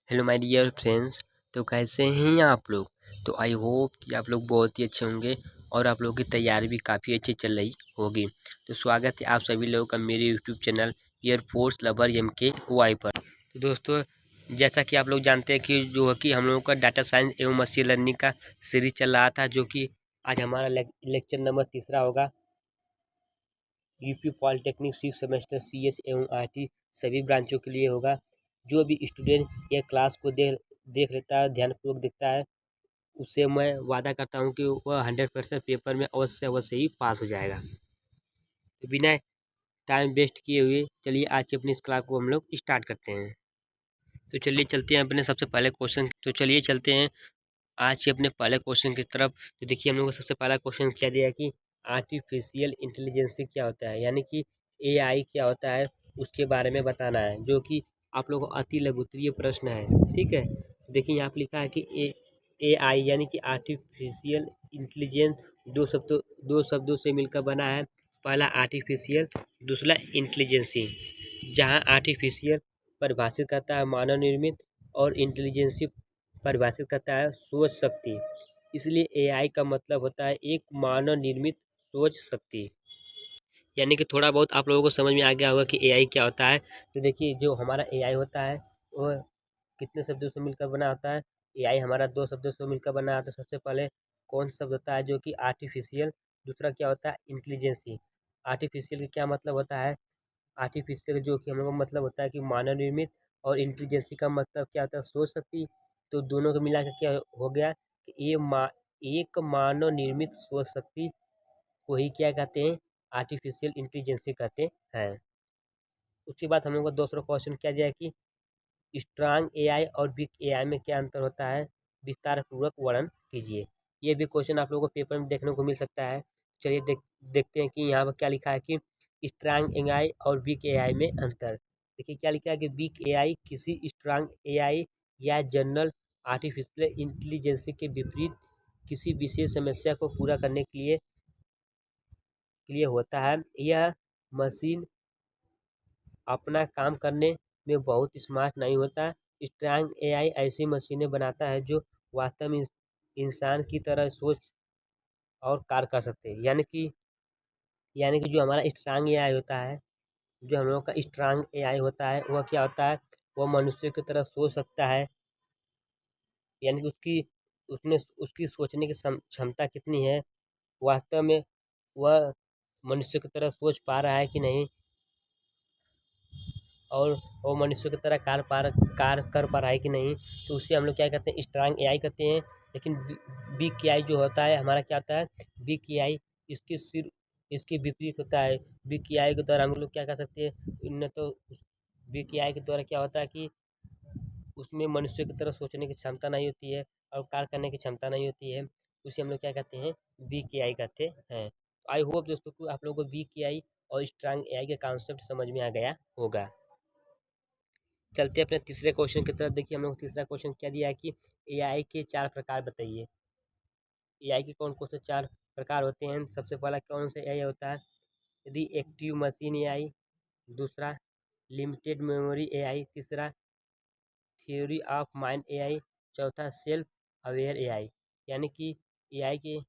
Hello my dear friends. तो कैसे हैं आप लोग? तो आई होप कि आप लोग बहुत ही अच्छे होंगे और आप लोगों की तैयारी भी काफ़ी अच्छी चल रही होगी। तो स्वागत है आप सभी लोगों का मेरे YouTube channel air force lover MKY पर। तो दोस्तों, जैसा कि आप लोग जानते हैं कि जो है कि हम लोगों का डाटा साइंस एवं मशीन लर्निंग का सीरीज चल रहा था, जो कि आज हमारा लेक्चर नंबर 3 होगा। यूपी पॉलिटेक्निक 6 सेमेस्टर CS एवं IT सभी ब्रांचों के लिए होगा। जो भी स्टूडेंट ये क्लास को देख लेता है, ध्यानपूर्वक देखता है, उससे मैं वादा करता हूँ कि वह 100% पेपर में अवश्य अवश्य ही पास हो जाएगा। तो बिना टाइम वेस्ट किए हुए चलिए आज की अपनी इस क्लास को हम लोग स्टार्ट करते हैं। तो चलिए चलते हैं अपने सबसे पहले क्वेश्चन। तो चलिए चलते हैं आज के अपने पहले क्वेश्चन की तरफ। तो देखिए, हम लोग को सबसे पहला क्वेश्चन क्या दिया है कि आर्टिफिशियल इंटेलिजेंस क्या होता है, यानी कि AI क्या होता है, उसके बारे में बताना है, जो कि आप लोगों को अति लघुत्तरीय प्रश्न है। ठीक है, देखिए यहाँ पे लिखा है कि AI यानी कि आर्टिफिशियल इंटेलिजेंस दो शब्दों से मिलकर बना है। पहला आर्टिफिशियल, दूसरा इंटेलिजेंसी। जहाँ आर्टिफिशियल परिभाषित करता है मानव निर्मित और इंटेलिजेंसी परिभाषित करता है सोच शक्ति। इसलिए AI का मतलब होता है एक मानव निर्मित सोच शक्ति। यानी कि थोड़ा बहुत आप लोगों को समझ में आ गया होगा कि AI क्या होता है। तो देखिए, जो हमारा AI होता है वो कितने शब्दों से मिलकर बना होता है। AI हमारा 2 शब्दों से मिलकर बना है। तो सबसे पहले कौन सा शब्द होता है, जो कि आर्टिफिशियल। दूसरा क्या होता है, इंटेलिजेंसी। आर्टिफिशियल का क्या मतलब होता है, आर्टिफिशियल जो कि हम लोग का मतलब होता है कि मानव निर्मित, और इंटेलिजेंसी का मतलब क्या होता है, सोच शक्ति। तो दोनों को मिला के क्या हो गया कि एक मानव निर्मित सोच शक्ति को ही क्या कहते हैं, आर्टिफिशियल इंटेलिजेंसी कहते हैं। उसके बाद हम लोग को दूसरा क्वेश्चन क्या दिया है कि स्ट्रांग AI और वीक AI में क्या अंतर होता है, विस्तार पूर्वक वर्णन कीजिए। ये भी क्वेश्चन आप लोगों को पेपर में देखने को मिल सकता है। चलिए देखते हैं कि यहाँ पर क्या लिखा है कि स्ट्रांग AI और वीक AI में अंतर। देखिए क्या लिखा है कि वीक AI किसी स्ट्रांग AI या जनरल आर्टिफिशियल इंटेलिजेंस के विपरीत किसी विशेष समस्या को पूरा करने के लिए होता है। यह मशीन अपना काम करने में बहुत स्मार्ट नहीं होता। स्ट्रांग AI ऐसी मशीनें बनाता है जो वास्तव में इंसान की तरह सोच और कार्य कर सकते हैं। यानी कि जो हमारा स्ट्रांग AI होता है, जो हम लोग का स्ट्रांग AI होता है, वह क्या होता है, वह मनुष्य की तरह सोच सकता है। यानी कि उसकी सोचने की क्षमता कितनी है, वास्तव में वह मनुष्य की तरह सोच पा रहा है कि नहीं, और वो मनुष्य की तरह कार्य कर पा रहा है कि नहीं। तो उसे हम लोग क्या कहते हैं, स्ट्रांग AI कहते हैं। लेकिन वीक AI जो होता है हमारा क्या होता है, वीक AI इसकी सिर्फ इसके विपरीत होता है। वीक AI के द्वारा हम लोग क्या कर सकते हैं, इनने तो वीक AI के द्वारा क्या होता है कि उसमें मनुष्य की तरह सोचने की क्षमता नहीं होती है और कार्य करने की क्षमता नहीं होती है। उसे हम लोग क्या कहते हैं, वीक AI कहते हैं। आई होप दोस्तों को आप लोगों को वीक AI और स्ट्रांग AI के कॉन्सेप्ट समझ में आ गया होगा। चलते अपने तीसरे क्वेश्चन की तरफ। देखिए, हम लोग तीसरा क्वेश्चन क्या दिया है कि AI के 4 प्रकार बताइए। AI के कौन कौन से 4 प्रकार होते हैं। सबसे पहला कौन सा AI होता है, रिएक्टिव मशीन AI। दूसरा लिमिटेड मेमोरी AI। तीसरा थ्योरी ऑफ माइंड AI। चौथा सेल्फ अवेयर AI। यानी कि AI के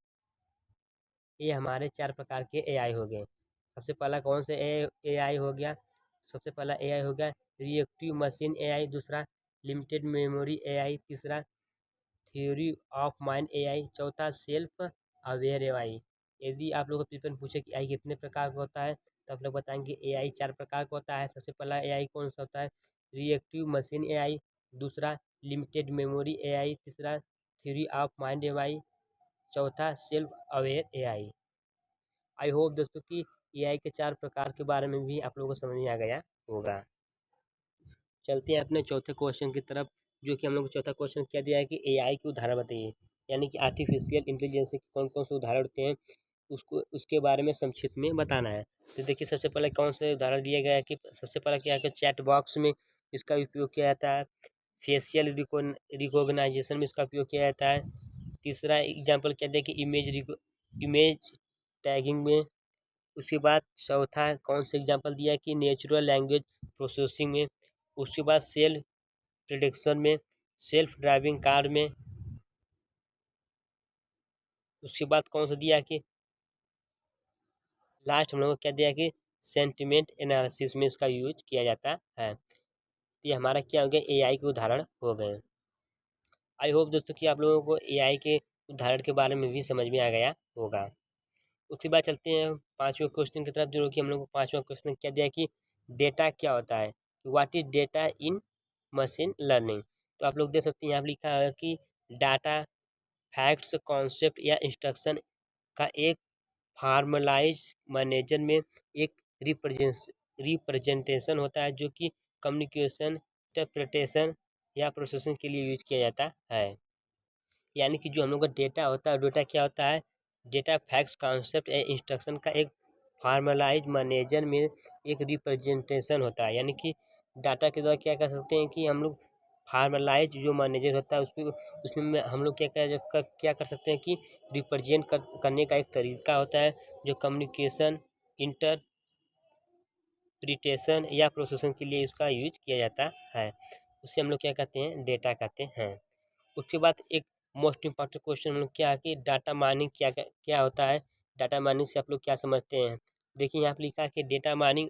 ये हमारे 4 प्रकार के AI हो गए। सबसे पहला कौन सा AI हो गया, सबसे पहला AI हो गया रिएक्टिव मशीन AI। दूसरा लिमिटेड मेमोरी AI। तीसरा थ्योरी ऑफ माइंड AI। चौथा सेल्फ अवेयर AI। यदि आप लोग को पेपर में पूछे कि AI कितने प्रकार का होता है, तो आप लोग बताएंगे AI 4 प्रकार का होता है। सबसे पहला AI कौन सा होता है, रिएक्टिव मशीन AI। दूसरा लिमिटेड मेमोरी AI। तीसरा थ्योरी ऑफ माइंड AI। चौथा self aware AI। I hope दोस्तों कि AI के 4 प्रकार के बारे में भी आप लोगों को समझ में आ गया होगा। चलते हैं अपने चौथे क्वेश्चन की तरफ, जो कि हम लोग को चौथा क्वेश्चन क्या दिया है कि AI के उदाहरण बताइए। यानी कि आर्टिफिशियल इंटेलिजेंस के कौन कौन से उदाहरण होते हैं, उसको उसके बारे में संक्षिप्त में बताना है। तो देखिए, सबसे पहले कौन से उदाहरण दिया गया है कि सबसे पहले क्या है कि चैट बॉक्स में इसका उपयोग किया जाता है। फेशियल रिकॉग्नाइजेशन में इसका उपयोग किया जाता है। तीसरा एग्जाम्पल क्या दिया कि इमेज टैगिंग में। उसके बाद चौथा कौन सा एग्जांपल दिया है कि नेचुरल लैंग्वेज प्रोसेसिंग में। उसके बाद प्रिडिक्शन में, सेल्फ ड्राइविंग कार में। उसके बाद कौन सा दिया कि लास्ट हम लोग को क्या दिया कि सेंटिमेंट एनालिसिस में इसका यूज किया जाता है। तो ये हमारा क्या हो गया, एआई के उदाहरण हो गए। आई होप दोस्तों कि आप लोगों को एआई के उदाहरण के बारे में भी समझ में आ गया होगा। उसके बाद चलते हैं पांचवें क्वेश्चन की तरफ, जो कि हम लोग को पांचवा क्वेश्चन क्या दिया कि डेटा क्या होता है, what is data in machine learning. तो आप लोग देख सकते हैं यहाँ पर लिखा है कि डाटा, फैक्ट्स, कॉन्सेप्ट या इंस्ट्रक्शन का एक फॉर्मलाइज मैनेजर में एक रिप्रेजेंटेशन होता है, जो कि कम्युनिकेशन, इंटरप्रिटेशन या प्रोसेसिंग के लिए यूज किया जाता है। यानी कि जो हम लोग का डेटा होता है, डेटा क्या होता है, डेटा फैक्ट्स, कॉन्सेप्ट या इंस्ट्रक्शन का एक फॉर्मलाइज मैनेजर में एक रिप्रेजेंटेशन होता है। यानी कि डाटा के द्वारा क्या कर सकते हैं कि हम लोग फार्मलाइज जो मैनेजर होता है उसमें हम लोग क्या कर सकते हैं कि रिप्रेजेंट करने का एक तरीका होता है, जो कम्युनिकेशन, इंटरप्रिटेशन या प्रोसेसिंग के लिए इसका यूज किया जाता है। उसे हम लोग क्या कहते हैं, डेटा कहते हैं। उसके बाद एक मोस्ट इम्पॉर्टेंट क्वेश्चन हम लोग क्या है कि डाटा माइनिंग क्या होता है। डाटा माइनिंग से आप लोग क्या समझते हैं। देखिए यहाँ पर लिखा है कि data mining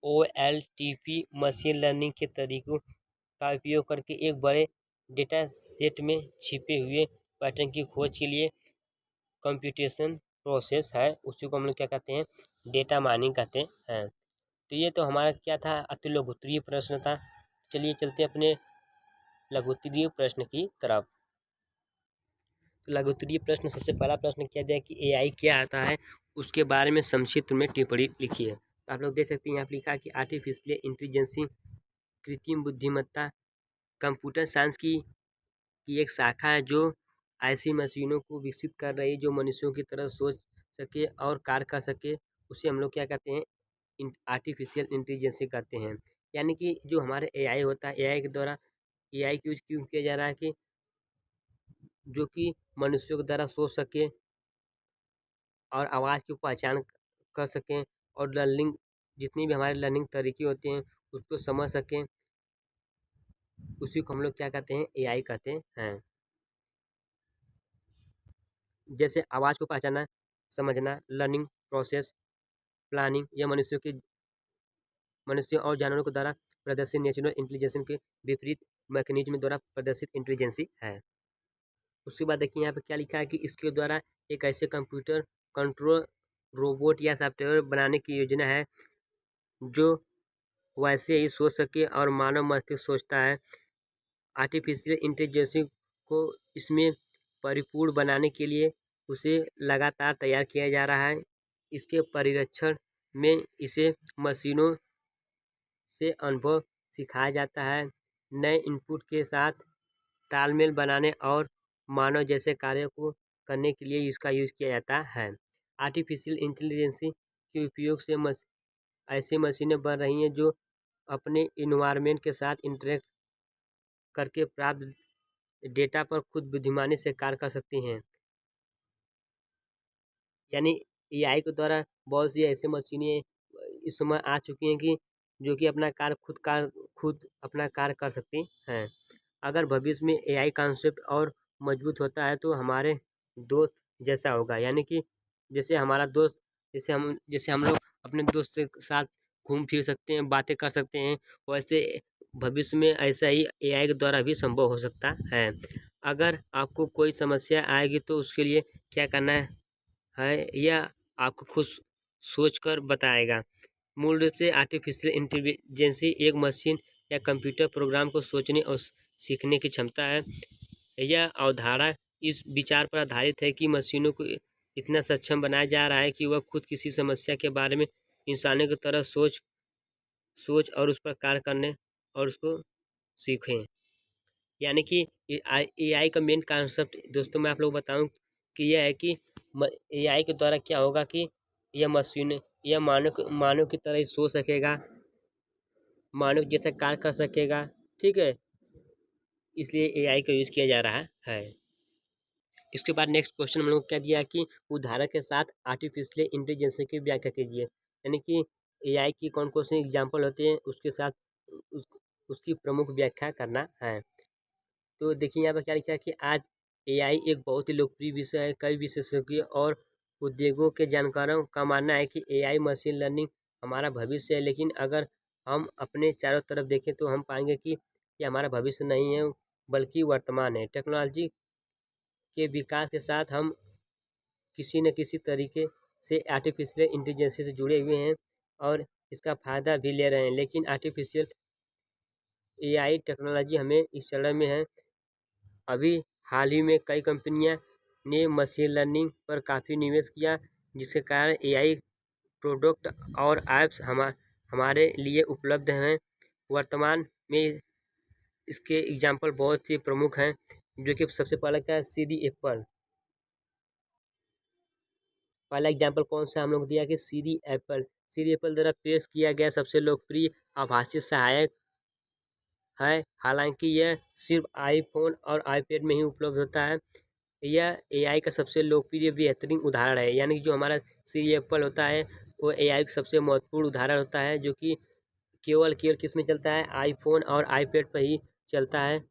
OLAP machine learning के तरीकों का उपयोग करके एक बड़े डेटा सेट में छिपे हुए पैटर्न की खोज के लिए कंप्यूटेशन प्रोसेस है। उसी को हम लोग क्या कहते हैं, डेटा माइनिंग कहते हैं। तो ये तो हमारा क्या था, अति लघुत्तरीय प्रश्न था। चलिए चलते अपने लघुत्तरीय प्रश्न की तरफ। तो लघुत्तरीय प्रश्न, सबसे पहला प्रश्न क्या दिया कि एआई क्या आता है, उसके बारे में संक्षिप्त में टिप्पणी लिखी है। तो आप लोग देख सकते हैं यहाँ पर लिखा कि आर्टिफिशियल इंटेलिजेंसी, कृत्रिम बुद्धिमत्ता, कंप्यूटर साइंस की एक शाखा है जो ऐसी मशीनों को विकसित कर रही है जो मनुष्यों की तरह सोच सके और कार्य कर सके। उसे हम लोग क्या कहते हैं, आर्टिफिशियल इंटेलिजेंसी कहते हैं। यानी कि जो हमारे एआई होता है, एआई के द्वारा एआई यूज क्यों किया जा रहा है कि जो कि मनुष्यों के द्वारा सोच सके और आवाज़ की पहचान कर सकें और लर्निंग, जितनी भी हमारे लर्निंग तरीके होते हैं उसको समझ सकें। उसी को हम लोग क्या कहते हैं, एआई कहते हैं। जैसे आवाज़ को पहचानना, समझना, लर्निंग प्रोसेस, प्लानिंग, यह मनुष्यों और जानवरों के द्वारा प्रदर्शित नेचुरल इंटेलिजेंस के विपरीत मैकेनिज्म द्वारा प्रदर्शित इंटेलिजेंसी है। उसके बाद देखिए यहाँ पे क्या लिखा है कि इसके द्वारा एक ऐसे कंप्यूटर कंट्रोल रोबोट या सॉफ्टवेयर बनाने की योजना है जो वैसे ही सोच सके और मानव मस्तिष्क सोचता है। आर्टिफिशियल इंटेलिजेंस को इसमें परिपूर्ण बनाने के लिए उसे लगातार तैयार किया जा रहा है। इसके परिरक्षण में इसे मशीनों से अनुभव सिखाया जाता है, नए इनपुट के साथ तालमेल बनाने और मानव जैसे कार्यों को करने के लिए इसका यूज़ किया जाता है। आर्टिफिशियल इंटेलिजेंस के उपयोग से ऐसी मशीनें बन रही हैं जो अपने इन्वायरमेंट के साथ इंटरेक्ट करके प्राप्त डेटा पर खुद बुद्धिमानी से कार्य कर सकती हैं। यानी एआई के द्वारा बहुत सी ऐसी मशीनें इस समय आ चुकी हैं कि जो कि अपना कार्य खुद अपना कार्य कर सकती हैं। अगर भविष्य में एआई कॉन्सेप्ट और मजबूत होता है तो हमारे दोस्त जैसा होगा। यानी कि जैसे हमारा दोस्त, जैसे हम लोग अपने दोस्त के साथ घूम फिर सकते हैं, बातें कर सकते हैं, वैसे भविष्य में ऐसा ही एआई के द्वारा भी संभव हो सकता है। अगर आपको कोई समस्या आएगी तो उसके लिए क्या करना है यह आपको खुद सोच कर बताएगा। मूल रूप से आर्टिफिशियल इंटेलिजेंसी एक मशीन या कंप्यूटर प्रोग्राम को सोचने और सीखने की क्षमता है। यह अवधारणा इस विचार पर आधारित है कि मशीनों को इतना सक्षम बनाया जा रहा है कि वह खुद किसी समस्या के बारे में इंसानों की तरह सोच और उस पर कार्य करने और उसको सीखें। यानी कि एआई का मेन कॉन्सेप्ट दोस्तों मैं आप लोग बताऊं कि यह है कि एआई के द्वारा क्या होगा कि यह मानव की तरह ही सोच सकेगा, मानव जैसा कार्य कर सकेगा। ठीक है, इसलिए एआई का यूज़ किया जा रहा है। इसके बाद नेक्स्ट क्वेश्चन हम लोग क्या दिया कि उदाहरण के साथ आर्टिफिशियल इंटेलिजेंस की व्याख्या कीजिए। यानी कि एआई की कौन कौन से एग्जाम्पल होते हैं उसके साथ उसकी प्रमुख व्याख्या करना है। तो देखिए यहाँ पर क्या लिखा है कि आज एआई एक बहुत ही लोकप्रिय विषय है। कई विशेषज्ञों और उद्योगों के जानकारों का मानना है कि एआई मशीन लर्निंग हमारा भविष्य है, लेकिन अगर हम अपने चारों तरफ देखें तो हम पाएंगे कि ये हमारा भविष्य नहीं है बल्कि वर्तमान है। टेक्नोलॉजी के विकास के साथ हम किसी न किसी तरीके से आर्टिफिशियल इंटेलिजेंस से जुड़े हुए हैं और इसका फ़ायदा भी ले रहे हैं, लेकिन आर्टिफिशियल एआई टेक्नोलॉजी हमें इस चरण में है। अभी हाल ही में कई कंपनियां ने मशीन लर्निंग पर काफ़ी निवेश किया, जिसके कारण एआई प्रोडक्ट और ऐप्स हमारे लिए उपलब्ध हैं। वर्तमान में इसके एग्जाम्पल बहुत ही प्रमुख हैं, जो कि सबसे पहला क्या है, सीरी एप्पल। पहला एग्जाम्पल कौन सा हम लोग दिया कि सीरी एप्पल द्वारा पेश किया गया सबसे लोकप्रिय आभासी सहायक है। हालांकि यह सिर्फ आईफोन और आईपैड में ही उपलब्ध होता है। यह एआई का सबसे लोकप्रिय बेहतरीन उदाहरण है, यानी कि जो हमारा सीरी एप्पल होता है वो एआई का सबसे महत्वपूर्ण उदाहरण होता है, जो कि केवल किस में चलता है, आईफोन और आईपैड पर ही चलता है।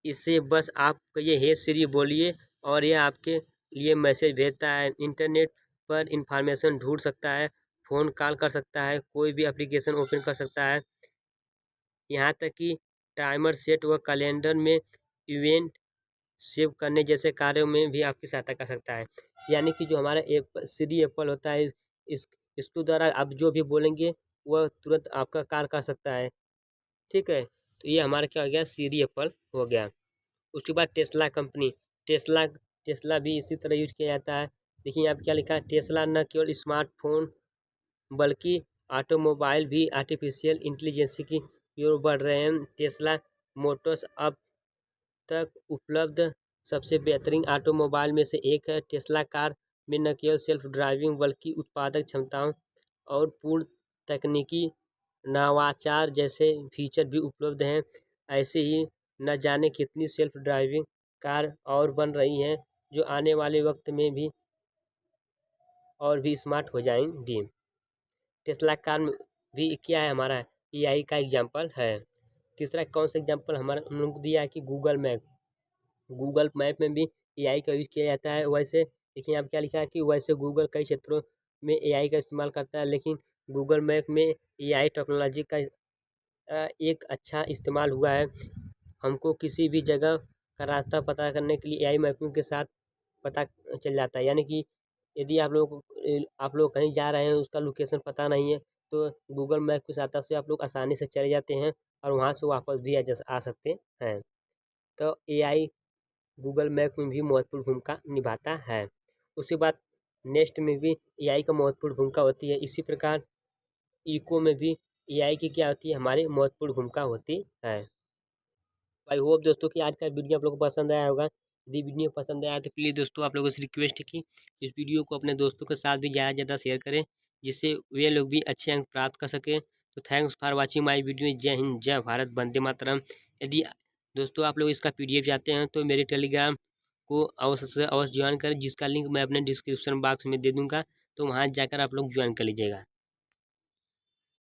इससे बस आप कहिए हे सीरी बोलिए और यह आपके लिए मैसेज भेजता है। इंटरनेट पर इंफॉर्मेशन ढूंढ सकता है, फ़ोन कॉल कर सकता है, कोई भी एप्लीकेशन ओपन कर सकता है, यहाँ तक कि टाइमर सेट व कैलेंडर में इवेंट सेव करने जैसे कार्यों में भी आपकी सहायता कर सकता है। यानी कि जो हमारा सीरी एप्पल होता है, इसके द्वारा आप जो भी बोलेंगे वह तुरंत आपका कार्य कर सकता है। ठीक है, तो ये हमारा क्या हो गया, सीरी एप्पल हो गया। उसके बाद टेस्ला कंपनी, टेस्ला टेस्ला भी इसी तरह यूज किया जाता है। देखिए यहाँ पे क्या लिखा है, टेस्ला न केवल स्मार्टफोन बल्कि ऑटोमोबाइल भी आर्टिफिशियल इंटेलिजेंस की ओर बढ़ रहे हैं। टेस्ला मोटर्स अब तक उपलब्ध सबसे बेहतरीन ऑटोमोबाइल में से एक है। टेस्ला कार में न केवल सेल्फ ड्राइविंग बल्कि उत्पादक क्षमताओं और पूर्ण तकनीकी नवाचार जैसे फीचर भी उपलब्ध हैं। ऐसे ही न जाने कितनी सेल्फ ड्राइविंग कार और बन रही हैं, जो आने वाले वक्त में भी और भी स्मार्ट हो जाएंगी। टेस्ला कार में भी क्या है, हमारा एआई का एग्जाम्पल है। तीसरा कौन सा एग्जाम्पल हमारा हम लोग को दिया है कि गूगल मैप में भी एआई का यूज किया जाता है। वैसे देखिए यहाँ पे क्या लिखा है कि वैसे गूगल कई क्षेत्रों में एआई का इस्तेमाल करता है, लेकिन गूगल मैप में एआई टेक्नोलॉजी का एक अच्छा इस्तेमाल हुआ है। हमको किसी भी जगह का रास्ता पता करने के लिए एआई मैपिंग के साथ पता चल जाता है। यानी कि यदि आप लोग कहीं जा रहे हैं, उसका लोकेशन पता नहीं है, तो गूगल मैप की सहायता से आप लोग आसानी से चले जाते हैं और वहाँ से वापस भी आ सकते हैं। तो एआई गूगल मैप में भी महत्वपूर्ण भूमिका निभाता है। उसके बाद नेक्स्ट में भी एआई का महत्वपूर्ण भूमिका होती है। इसी प्रकार इको में भी एआई की क्या होती है, हमारी महत्वपूर्ण भूमिका होती है। आई होप दोस्तों कि आज का वीडियो आप लोगों को पसंद आया होगा। यदि वीडियो पसंद आया तो प्लीज़ दोस्तों आप लोगों से रिक्वेस्ट है कि इस वीडियो को अपने दोस्तों के साथ भी ज़्यादा से ज़्यादा शेयर करें, जिससे वे लोग भी अच्छे अंक प्राप्त कर सकें। तो thanks for watching my video. जय हिंद, जय भारत, वंदे मातरम। यदि दोस्तों आप लोग इसका PDF चाहते हैं तो मेरे टेलीग्राम को अवश्य से अवश्य ज्वाइन करें, जिसका लिंक मैं अपने डिस्क्रिप्शन बॉक्स में दे दूँगा, तो वहाँ जाकर आप लोग ज्वाइन कर लीजिएगा।